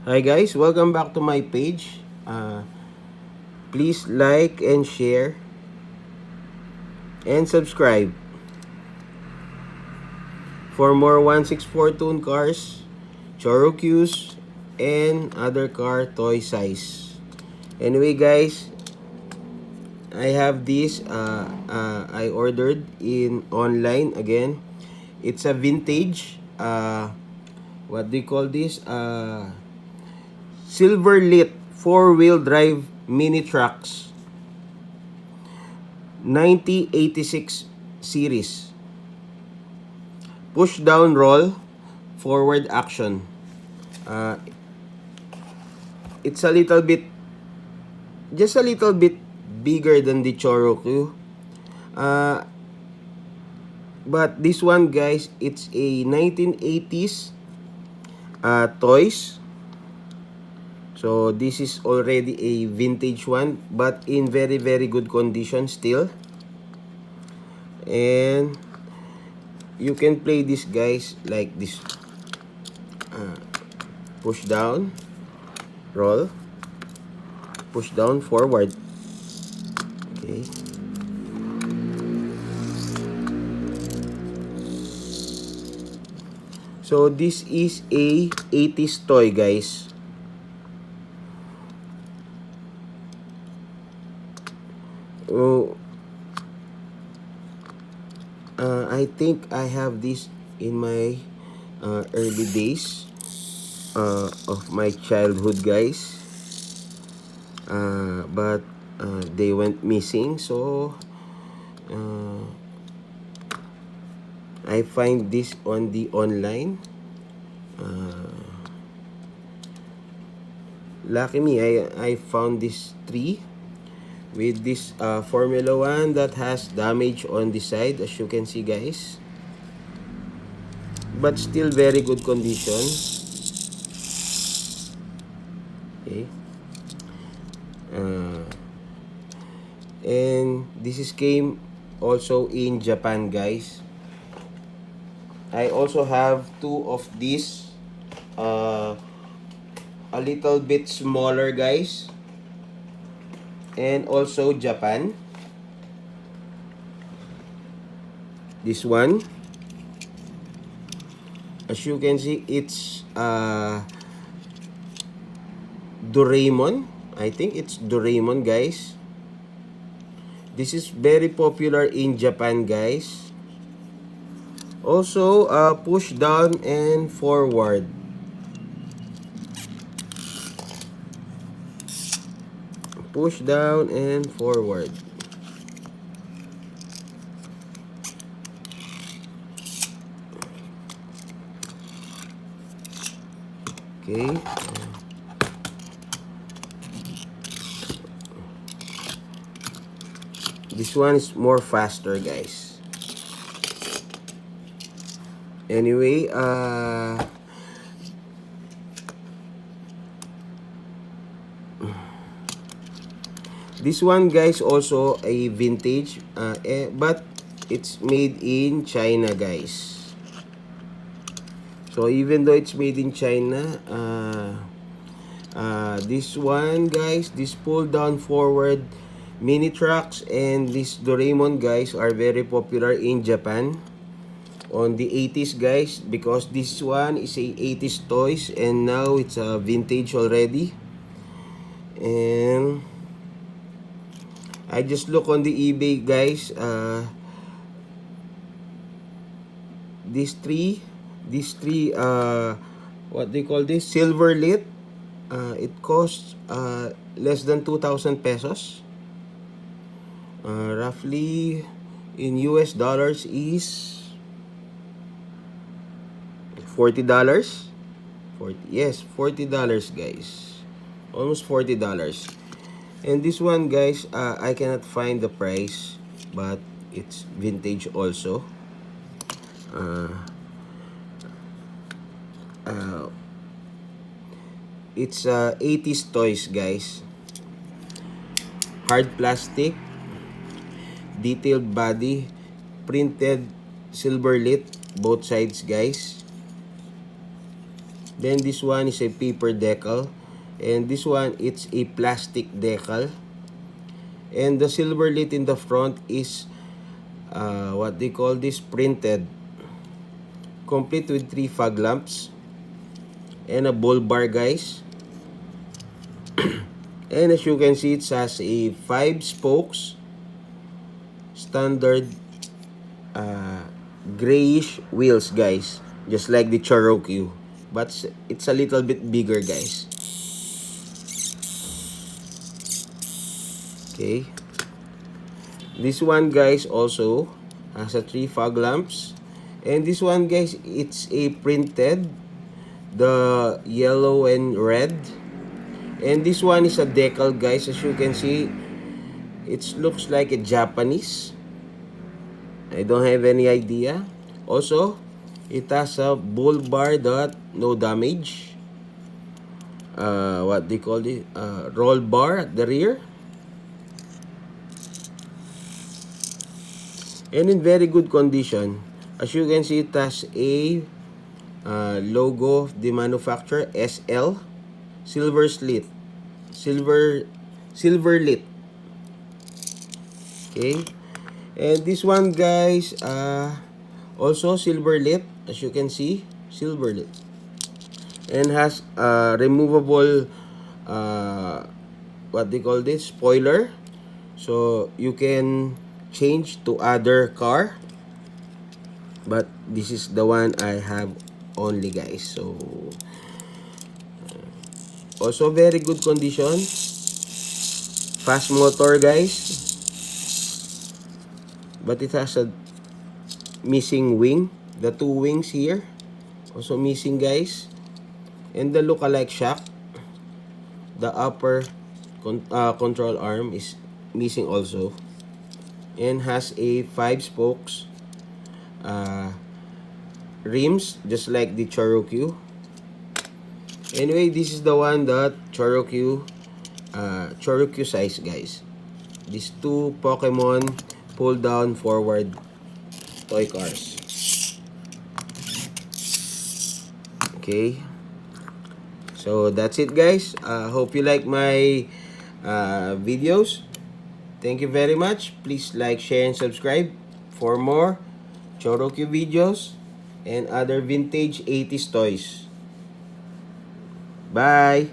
Hi guys, welcome back to my page. Please like and share and subscribe for more 164 tune cars, Chorokus, and other car toy size. Anyway guys, I have this I ordered in online again. It's a vintage what do you call this? SilverLit 4-wheel drive mini trucks 1986 series. Push down roll forward action. Uh, it's a little bit, just a little bit bigger than the Choroku. Uh, but this one guys, it's a 1980's toys. So this is already a vintage one, but in very good condition still. And you can play this guys like this. Push down, roll, push down, forward. Okay. So this is a 80's toy guys. Oh, I think I have this in my early days of my childhood guys. But they went missing, so I find this on the online. Lucky me, I found this tree with this Formula 1 that has damage on the side, as you can see guys, but still very good condition. Okay. And this is came also in Japan guys. I also have two of these a little bit smaller guys, and also Japan. This one, as you can see, it's Doraemon. I think it's Doraemon guys. This is very popular in Japan guys. Also push down and forward. Push down and forward. Okay. This one is more faster guys. Anyway, this one guys also a vintage, but it's made in China guys. So even though it's made in China, this one guys, this pull down forward mini trucks and this Doraemon guys are very popular in Japan on the 80's guys, because this one is a 80's toys and now it's a vintage already. And I just look on the eBay guys, these three what they call this, SilverLit, it costs less than 2,000 pesos. Roughly in US dollars is $40. Yes, $40 guys, almost $40. And this one guys, I cannot find the price, but it's vintage also. It's 80's toys guys. Hard plastic, detailed body, printed SilverLit both sides guys. Then this one is a paper decal. And this one, it's a plastic decal. And the SilverLit in the front is what they call this, printed. Complete with 3 fog lamps. And a bull bar, guys. And as you can see, it has a 5 spokes. Standard grayish wheels, guys. Just like the Cherokee. But it's a little bit bigger, guys. Okay. This one, guys, also has a 3 fog lamps. And this one, guys, it's a printed. The yellow and red. And this one is a decal, guys. As you can see, it looks like a Japanese. I don't have any idea. Also, it has a bull bar that no damage. What they call it? Roll bar at the rear. And in very good condition. As you can see, it has a logo of the manufacturer, SL. SilverLit. SilverLit. Okay. And this one, guys, also SilverLit. As you can see, SilverLit. And has removable, what they call this, spoiler. So, you can change to other car. But this is the one I have only, guys. So, also very good condition. Fast motor, guys. But it has a missing wing. The 2 wings here. Also missing, guys. And the look-alike shock. The upper control arm is missing also. And has a 5 spokes. Rims, just like the Cherokee. Anyway, this is the one that Cherokee size, guys. These 2 Pokemon pull down forward toy cars. Okay. So that's it, guys. Hope you like my videos. Thank you very much. Please like, share, and subscribe for more Cherokee videos and other vintage 80s toys. Bye!